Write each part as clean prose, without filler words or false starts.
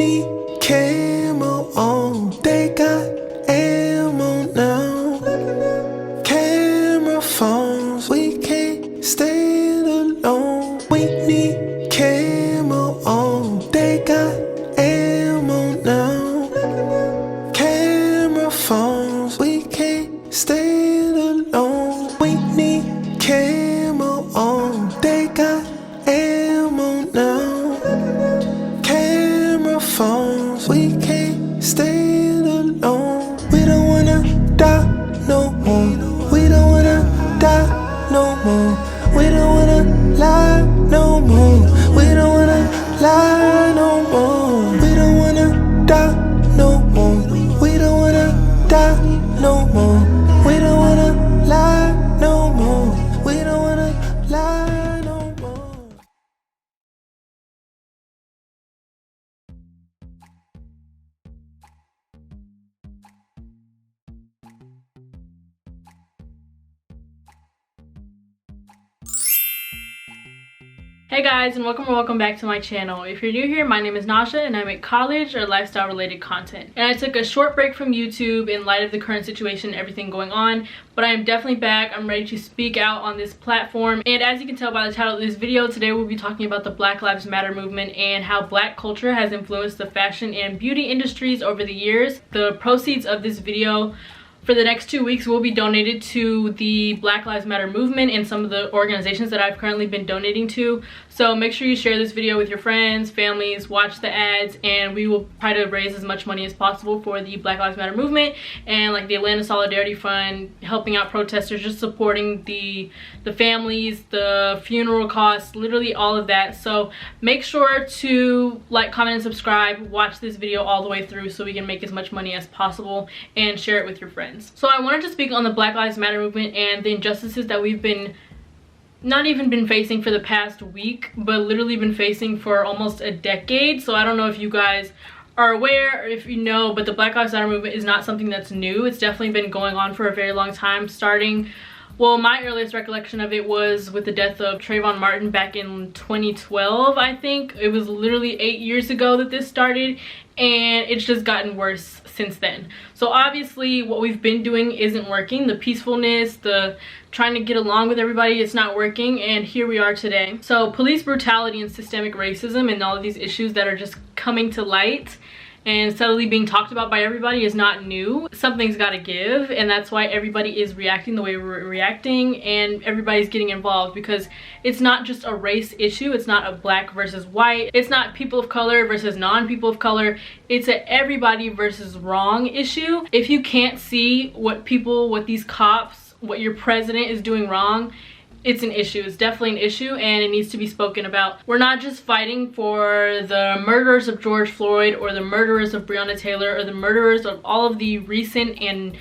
need camo on. They got ammo now. Camera phones, we can't stand alone. We need camo on. They got ammo now. Camera phones, we can't stand alone. We need camo on. They got ammo now. Camera phones, we can't stand alone. We don't wanna die no more. We don't wanna die no more. We don't wanna lie no more. We don't wanna lie no more. We don't wanna die no more. We don't wanna die no more. We don't wanna lie no more. We don't wanna lie no more. Hey guys, and welcome back to my channel. If you're new here, my name is Nasha and I make college or lifestyle related content. And I took a short break from YouTube in light of the current situation, everything going on, but I am definitely back. I'm ready to speak out on this platform. And as you can tell by the title of this video, today we'll be talking about the Black Lives Matter movement and how Black culture has influenced the fashion and beauty industries over the years. The proceeds of this video for the next 2 weeks will be donated to the Black Lives Matter movement and some of the organizations that I've currently been donating to. So make sure you share this video with your friends, families, watch the ads, and we will try to raise as much money as possible for the Black Lives Matter movement and like the Atlanta Solidarity Fund, helping out protesters, just supporting the families, the funeral costs, literally all of that. So make sure to like, comment, and subscribe. Watch this video all the way through so we can make as much money as possible and share it with your friends. So I wanted to speak on the Black Lives Matter movement and the injustices that we've been not even been facing for the past week, but literally been facing for almost a decade. So I don't know if you guys are aware or if you know, but the Black Lives Matter movement is not something that's new. It's definitely been going on for a very long time, starting, well, my earliest recollection of it was with the death of Trayvon Martin back in 2012, I think. It was literally 8 years ago that this started, and it's just gotten worse since then. So obviously what we've been doing isn't working. The peacefulness, the trying to get along with everybody, it's not working, and here we are today. So police brutality and systemic racism and all of these issues that are just coming to light and subtly being talked about by everybody is not new. Something's got to give, and that's why everybody is reacting the way we're reacting, and everybody's getting involved, because it's not just a race issue. It's not a black versus white. It's not people of color versus non-people of color. It's a everybody versus wrong issue. If you can't see what these cops, what your president is doing wrong, it's an issue. It's definitely an issue, and it needs to be spoken about. We're not just fighting for the murderers of George Floyd or the murderers of Breonna Taylor or the murderers of all of the recent and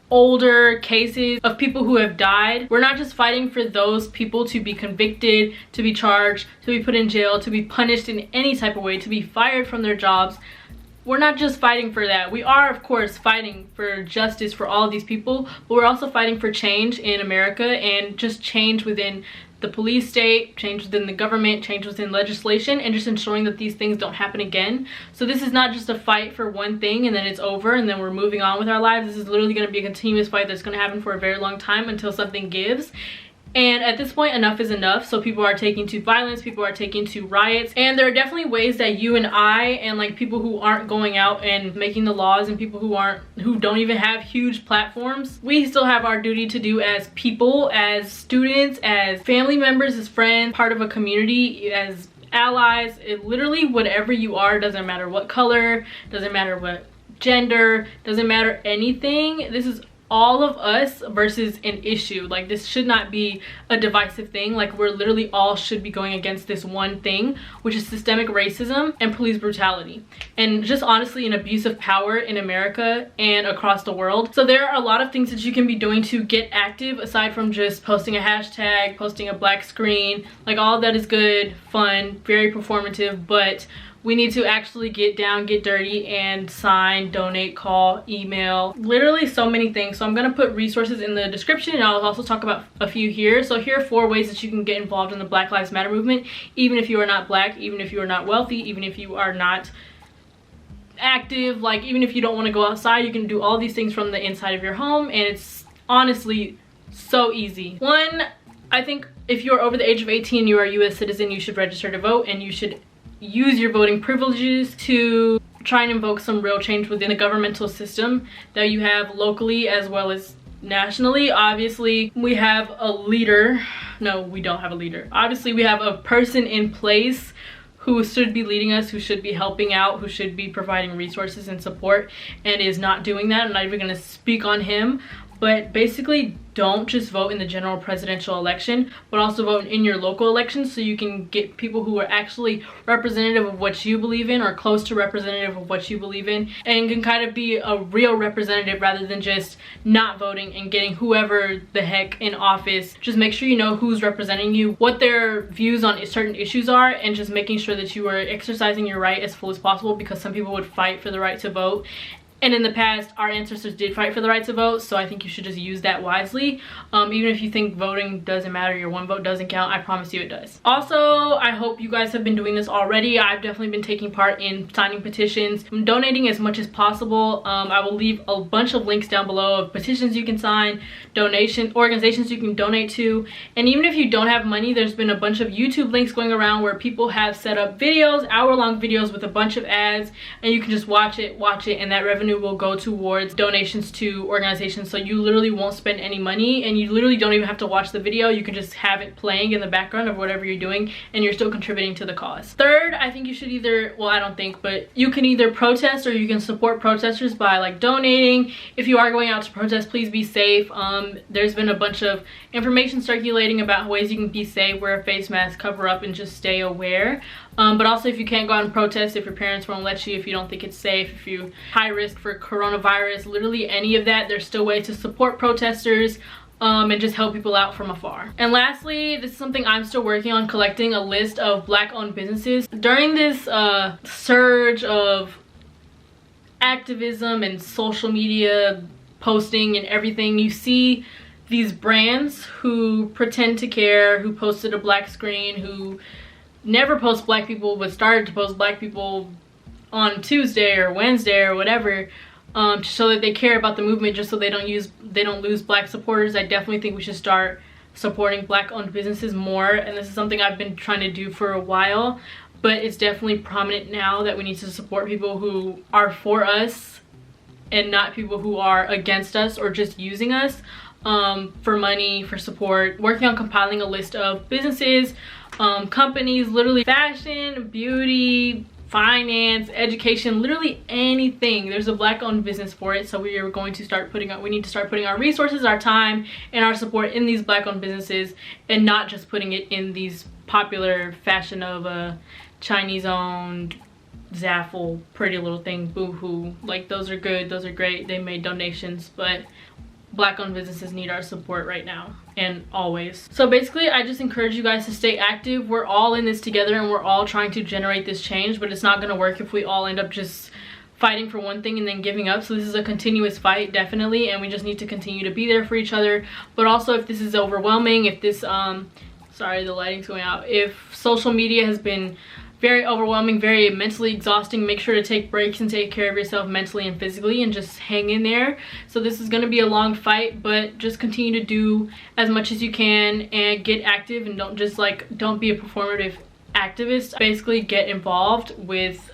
older cases of people who have died. We're not just fighting for those people to be convicted, to be charged, to be put in jail, to be punished in any type of way, to be fired from their jobs. We're not just fighting for that. We are, of course, fighting for justice for all of these people, but we're also fighting for change in America, and just change within the police state, change within the government, change within legislation, and just ensuring that these things don't happen again. So this is not just a fight for one thing and then it's over and then we're moving on with our lives. This is literally going to be a continuous fight that's going to happen for a very long time until something gives. And at this point, enough is enough. So people are taking to violence, people are taking to riots, and there are definitely ways that you and I and like people who aren't going out and making the laws, and people who don't even have huge platforms, we still have our duty to do as people, as students, as family members, as friends, part of a community, as allies. It literally, whatever you are, doesn't matter what color, doesn't matter what gender, doesn't matter anything. This is all of us versus an issue. Like, this should not be a divisive thing. Like, we're literally all should be going against this one thing, which is systemic racism and police brutality, and just honestly an abuse of power in America and across the world. So there are a lot of things that you can be doing to get active, aside from just posting a hashtag, posting a black screen. Like, all of that is good, fun, very performative, but we need to actually get down, get dirty, and sign, donate, call, email, literally so many things. So I'm gonna put resources in the description, and I'll also talk about a few here. So here are 4 ways that you can get involved in the Black Lives Matter movement, even if you are not black, even if you are not wealthy, even if you are not active. Like, even if you don't want to go outside, you can do all these things from the inside of your home, and it's honestly so easy. One, I think if you're over the age of 18, you are a US citizen, you should register to vote, and you should use your voting privileges to try and invoke some real change within the governmental system that you have locally as well as nationally. Obviously, we have a leader. No, we don't have a leader. Obviously, we have a person in place who should be leading us, who should be helping out, who should be providing resources and support, and is not doing that. I'm not even going to speak on him, but basically don't just vote in the general presidential election, but also vote in your local elections so you can get people who are actually representative of what you believe in, or close to representative of what you believe in, and can kind of be a real representative rather than just not voting and getting whoever the heck in office. Just make sure you know who's representing you, what their views on certain issues are, and just making sure that you are exercising your right as full as possible, because some people would fight for the right to vote. And in the past, our ancestors did fight for the right to vote, so I think you should just use that wisely. Even if you think voting doesn't matter, your one vote doesn't count, I promise you it does. Also, I hope you guys have been doing this already. I've definitely been taking part in signing petitions. I'm donating as much as possible. I will leave a bunch of links down below of petitions you can sign, organizations you can donate to. And even if you don't have money, there's been a bunch of YouTube links going around where people have set up videos, hour-long videos with a bunch of ads, and you can just watch it, and that revenue will go towards donations to organizations. So you literally won't spend any money, and you literally don't even have to watch the video. You can just have it playing in the background of whatever you're doing, and you're still contributing to the cause. Third, I think you should either, well, I don't think, but you can either protest or you can support protesters by like donating. If you are going out to protest, please be safe. There's been a bunch of information circulating about ways you can be safe: wear a face mask, cover up, and just stay aware. But also, if you can't go out and protest, if your parents won't let you, if you don't think it's safe, if you're high risk for coronavirus, literally any of that, there's still ways to support protesters and just help people out from afar. And lastly, this is something I'm still working on, collecting a list of Black-owned businesses. During this surge of activism and social media posting and everything, you see these brands who pretend to care, who posted a black screen, who never post black people but started to post black people on Tuesday or Wednesday or whatever, to show that they care about the movement, just so they don't lose black supporters. I definitely think we should start supporting Black-owned businesses more, and this is something I've been trying to do for a while, but it's definitely prominent now that we need to support people who are for us and not people who are against us or just using us for money, for support. Working on compiling a list of businesses, companies, literally fashion, beauty, finance, education, literally anything. There's a Black-owned business for it, so we are going to start putting we need to start putting our resources, our time, and our support in these Black-owned businesses, and not just putting it in these popular Fashion Nova, Chinese-owned, Zaffle, Pretty Little Thing, Boohoo. Like, those are good, those are great, they made donations, but Black-owned businesses need our support right now and always. So basically, I just encourage you guys to stay active. We're all in this together, and we're all trying to generate this change, but it's not going to work if we all end up just fighting for one thing and then giving up. So this is a continuous fight, definitely, and we just need to continue to be there for each other. But also, if this is overwhelming, if this sorry, the lighting's going out, if social media has been very overwhelming, very mentally exhausting, make sure to take breaks and take care of yourself mentally and physically, and just hang in there. So this is going to be a long fight, but just continue to do as much as you can and get active, and don't be a performative activist. Basically, get involved with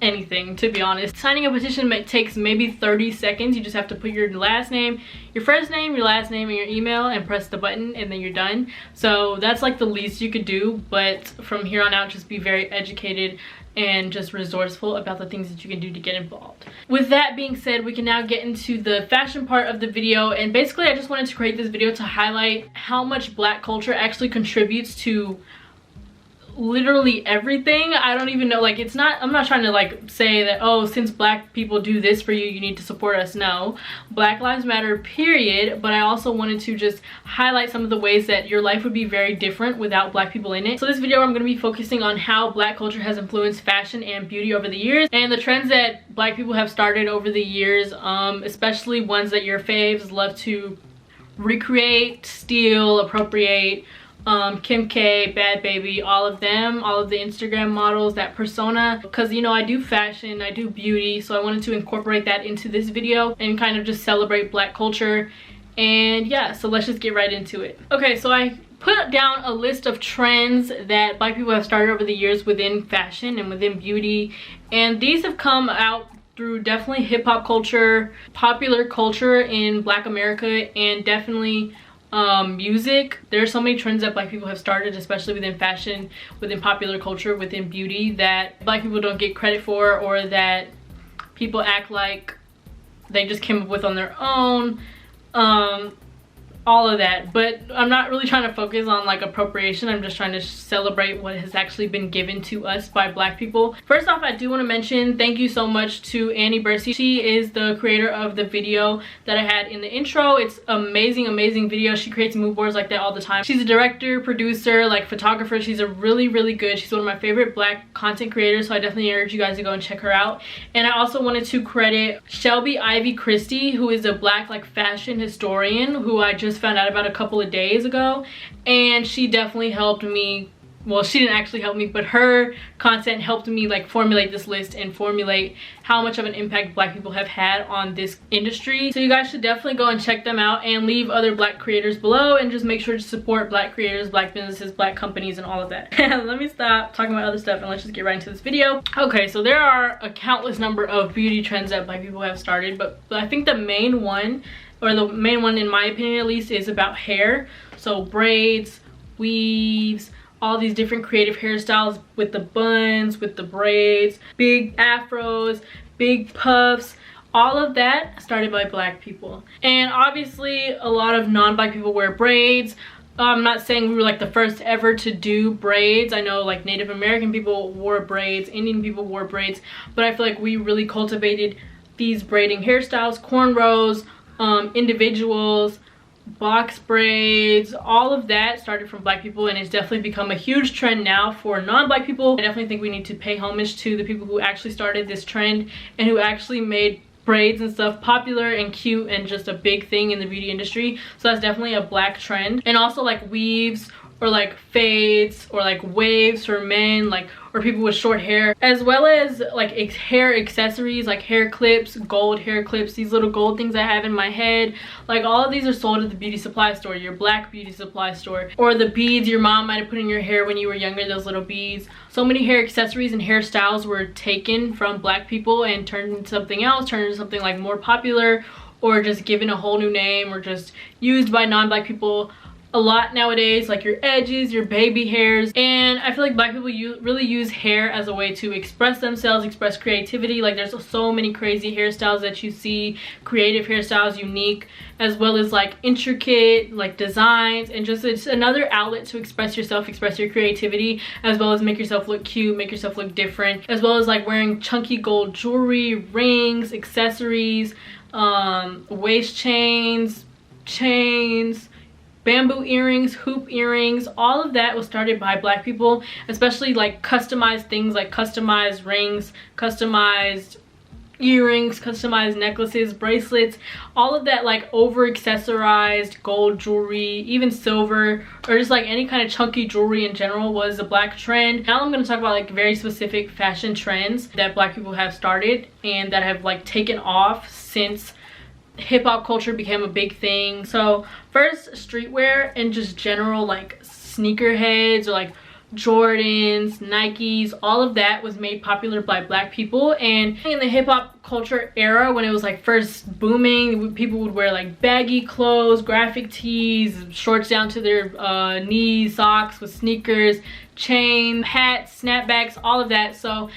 anything, to be honest. Signing a petition takes maybe 30 seconds. You just have to put your last name, your first name, your last name, and your email, and press the button, and then you're done. So that's like the least you could do, but from here on out, just be very educated and just resourceful about the things that you can do to get involved. With that being said, we can now get into the fashion part of the video, and basically I just wanted to create this video to highlight how much Black culture actually contributes to literally everything. I don't even know, like, it's not, I'm not trying to like say that, oh, since Black people do this for you, you need to support us. No, Black Lives Matter, period. But I also wanted to just highlight some of the ways that your life would be very different without Black people in it. So this video, I'm going to be focusing on how Black culture has influenced fashion and beauty over the years, and the trends that Black people have started over the years, especially ones that your faves love to recreate, steal, appropriate, Kim K, Bad Baby, all of them, all of the Instagram models, that persona, because you know I do fashion, I do beauty, so I wanted to incorporate that into this video and kind of just celebrate Black culture. And yeah, so let's just get right into it. Okay, so I put down a list of trends that Black people have started over the years within fashion and within beauty, and these have come out through definitely hip-hop culture, popular culture in Black America, and definitely music. There are so many trends that Black people have started, especially within fashion, within popular culture, within beauty, that Black people don't get credit for, or that people act like they just came up with on their own. All of that, but I'm not really trying to focus on like appropriation. I'm just trying to celebrate what has actually been given to us by Black people. First off, I do want to mention thank you so much to Annie Bursey. She is the creator of the video that I had in the intro. It's amazing video. She creates mood boards like that all the time. She's a director, producer, like photographer. She's a really good, she's one of my favorite Black content creators, so I definitely urge you guys to go and check her out. And I also wanted to credit Shelby Ivy Christie, who is a Black like fashion historian who I just found out about a couple of days ago, and she definitely helped me. Well, she didn't actually help me, but her content helped me like formulate this list and formulate how much of an impact Black people have had on this industry. So you guys should definitely go and check them out, and leave other Black creators below, and just make sure to support Black creators, Black businesses, Black companies, and all of that. Let me stop talking about other stuff and let's just get right into this video. Okay, so there are a countless number of beauty trends that Black people have started, but I think the main one, or the main one in my opinion at least, is about hair. So braids, weaves, all these different creative hairstyles with the buns, with the braids, big afros, big puffs, all of that started by Black people. And obviously a lot of non-Black people wear braids. I'm not saying we were like the first ever to do braids. I know like Native American people wore braids, Indian people wore braids, but I feel like we really cultivated these braiding hairstyles, cornrows, individuals, box braids, all of that started from Black people, and it's definitely become a huge trend now for non-Black people. I definitely think we need to pay homage to the people who actually started this trend and who actually made braids and stuff popular and cute and just a big thing in the beauty industry. So that's definitely a Black trend. And also like weaves, or like fades, or like waves for men, like, or people with short hair, as well as like hair accessories like hair clips, gold hair clips, these little gold things I have in my head. Like all of these are sold at the beauty supply store, your Black beauty supply store. Or the beads your mom might have put in your hair when you were younger, those little beads. So many hair accessories and hairstyles were taken from Black people and turned into something else, turned into something like more popular, or just given a whole new name, or just used by non-Black people a lot nowadays, like your edges, your baby hairs. And I feel like Black people really use hair as a way to express themselves, express creativity. Like there's so many crazy hairstyles that you see, creative hairstyles, unique, as well as like intricate like designs, and just it's another outlet to express yourself, express your creativity, as well as make yourself look cute, make yourself look different, as well as like wearing chunky gold jewelry, rings, accessories, waist chains, bamboo earrings, hoop earrings. All of that was started by Black people, especially like customized things like customized rings, customized earrings, customized necklaces, bracelets, all of that like over accessorized gold jewelry, even silver, or just like any kind of chunky jewelry in general was a Black trend. Now I'm going to talk about like very specific fashion trends that Black people have started and that have like taken off since hip-hop culture became a big thing. So first, streetwear and just general like sneakerheads, or like Jordans, Nikes, all of that was made popular by Black people. And in the hip-hop culture era, when it was like first booming, people would wear like baggy clothes, graphic tees, shorts down to their knees, socks with sneakers, chain, hats, snapbacks, all of that. So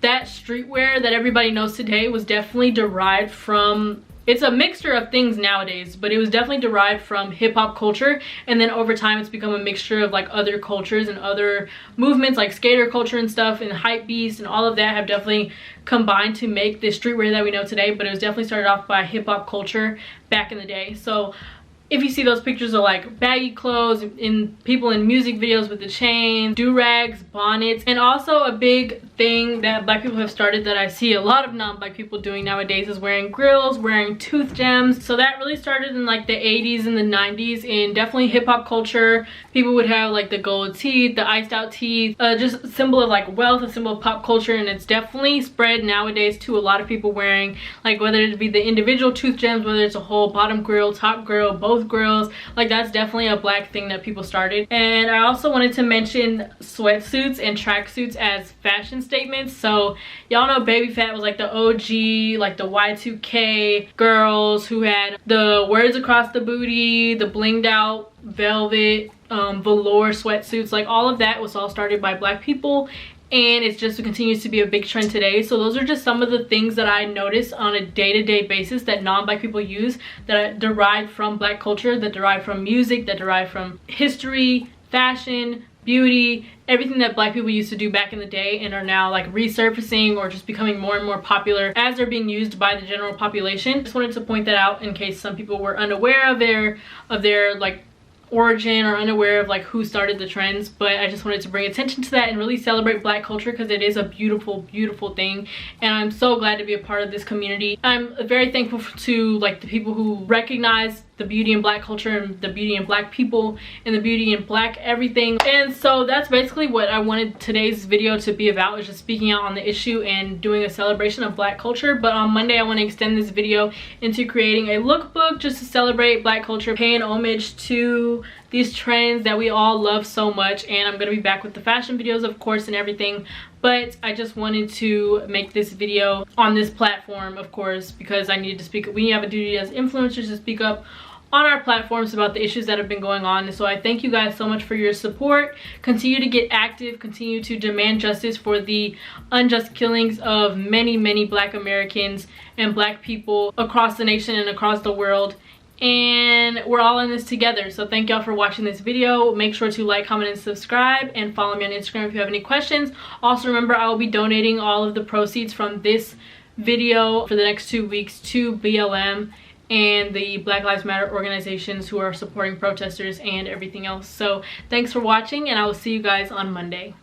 that streetwear that everybody knows today was definitely derived from, it's a mixture of things nowadays, but it was definitely derived from hip-hop culture, and then over time it's become a mixture of like other cultures and other movements like skater culture and stuff, and hype beast and all of that have definitely combined to make the streetwear that we know today. But it was definitely started off by hip-hop culture back in the day. So if you see those pictures of like baggy clothes, in people in music videos with the chains, do-rags, bonnets, and also a big thing that black people have started that I see a lot of non-black people doing nowadays is wearing grills, wearing tooth gems. So that really started in like the 80s and the 90s, in definitely hip-hop culture. People would have like the gold teeth, the iced out teeth, just a symbol of like wealth, a symbol of pop culture, and it's definitely spread nowadays to a lot of people wearing, like, whether it be the individual tooth gems, whether it's a whole bottom grill, top grill, both grills, like that's definitely a black thing that people started. And I also wanted to mention sweatsuits and tracksuits as fashion statements. So y'all know baby fat was like the OG, like the Y2K girls who had the words across the booty, the blinged out velvet velour sweatsuits. Like all of that was all started by black people, and it's just continues to be a big trend today. So those are just some of the things that I notice on a day-to-day basis that non-black people use, that derive from black culture, that derive from music, that derive from history, fashion, beauty, everything that black people used to do back in the day and are now like resurfacing or just becoming more and more popular as they're being used by the general population. Just wanted to point that out in case some people were unaware of their like origin or unaware of like who started the trends. But I just wanted to bring attention to that and really celebrate black culture, because it is a beautiful thing, and I'm so glad to be a part of this community. I'm very thankful to like the people who recognize the beauty in black culture and the beauty in black people and the beauty in black everything. And so that's basically what I wanted today's video to be about, is just speaking out on the issue and doing a celebration of black culture. But on Monday I want to extend this video into creating a lookbook just to celebrate black culture, paying homage to these trends that we all love so much. And I'm gonna be back with the fashion videos, of course, and everything, but I just wanted to make this video on this platform, of course, because I needed to speak. We have a duty as influencers to speak up on our platforms about the issues that have been going on. And so I thank you guys so much for your support. Continue to get active, continue to demand justice for the unjust killings of many black Americans and black people across the nation and across the world. And we're all in this together. So thank y'all for watching this video. Make sure to like, comment, and subscribe, and follow me on Instagram if you have any questions. Also remember, I will be donating all of the proceeds from this video for the next 2 weeks to BLM and the Black Lives Matter organizations who are supporting protesters and everything else. So thanks for watching, and I will see you guys on Monday.